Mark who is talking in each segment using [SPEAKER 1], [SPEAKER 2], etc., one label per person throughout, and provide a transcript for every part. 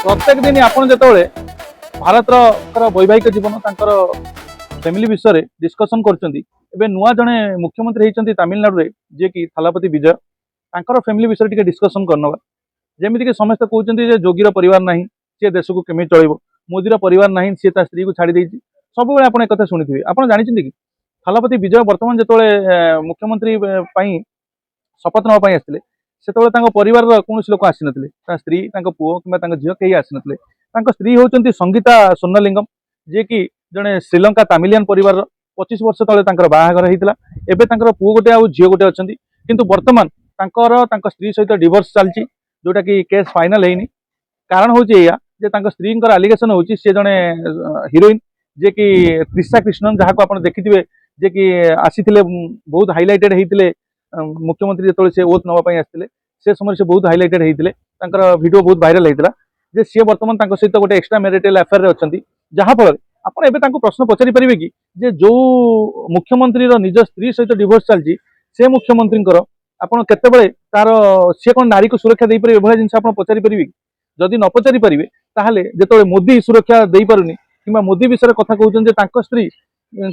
[SPEAKER 1] प्रत्येक दिन आपण जेतोळे भारतर वैवाहिक जीवन तांकर फैमिली विषय डिस्कसन करछंती एबे नुआ जने मुख्यमंत्री हेचंती तमिलनाडु रे जे कि थलापति विजय तांकर फैमिली विषय टिके डिस्कसन करनवा जेमिति कि समस्त कहउचंती जे जोगीर परिवार नाही से देश को केमे चलैबो मोदीर परिवार नाही से ता स्त्री को छाड़ी देछि सब बेले आपण एक कथा सुनिथिबे आपण जानिछंती कि थलापति विजय वर्तमान जेतोळे मुख्यमंत्री पई शपथ नवा पई आस्थिले सेतोळे तांको परिवार कोनोसी लोक आसी नथिले ता स्त्री तांको पुओ किबा तांको झियो केही आसी नथिले तांको स्त्री होचंती संगीता सोन्नलिंगम जे कि जने श्रीलंका तामिलियन परिवार 25 वर्ष तले तांकर बाहागर हेतिला एबे तांकर पुओ गोटे आ झियो गोटे अछंती किंतु वर्तमान तांको स्त्री सहित डिवोर्स चलची जोटा कि केस फाइनल हेनी कारण होची या जे तांको स्त्रींकर एलिगेशन होची से जने हीरोइन जे कि त्रिशा कृष्णन जहा को आपण देखिथिबे जे कि आसीथिले बहुत हाइलाइटेड हेतिले मुख्यमंत्री जेतोळे से ओथ नवा पई आस्थिले से समय से बहुत हाइलाइटेड हेतिले तांकर वीडियो बहुत वायरल हेतिला जे से वर्तमान तांको सहित गोटे एक्स्ट्रा मैरिटल अफेयर रे अछंती जहा फल आपण एबे तांको प्रश्न पचारि परिबे कि जे जो मुख्यमंत्री रो निज स्त्री सहित डिवोर्स चलची से मुख्यमंत्री आपण केतेबेले तार से कोन नारी को सुरक्षा देई परिबे भले जिंस आपण पचारि परिबे जदि न पचारि परिबे ताहाले जेतोळे मोदी सुरक्षा देई पारुनी किबा मोदी विषय कथा कहउचन जे तांको स्त्री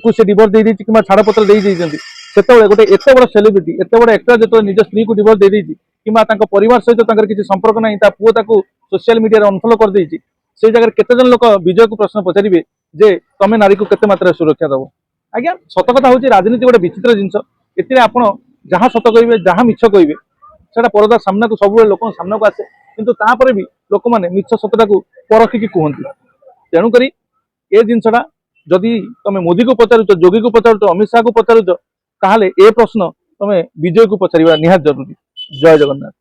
[SPEAKER 1] को से डिवोर्स देई देछि किबा छाड़पत्र देई देइछंती सेतेबेले गोटे एते बड़ सेलिब्रिटी एते बड़ एक्टर जेतो निज स्त्री को डिवोर्स देई देछि किबा तांको परिवार सहित तांकर किछि संपर्क नाही ता पुओ ताकू सोशल मीडिया रे अनफॉलो कर देछि से जगह केते जन लोक विजय को प्रश्न पचारिबे जे तमे नारी को केते मात्रा सुरक्षा दबो आज्ञा सत कथा होछि राजनीति गोटे विचित्र जिंस एतिरे आपण जहाँ सत कहिबे जहाँ मिछ कहिबे सेटा परदा सामना को सब लोक सामना को आसे किंतु तापर भी लोक माने मिछ सतटा को परखि कि कहंती तेणु करी ए जिंसटा जदि तमे मोदी को पचारुच जोगी को पचारुच अमित शाह को पचारुच ताहले ए प्रश्न तमे विजय को पचारिबा निहात जरूरी जय जगन्नाथ।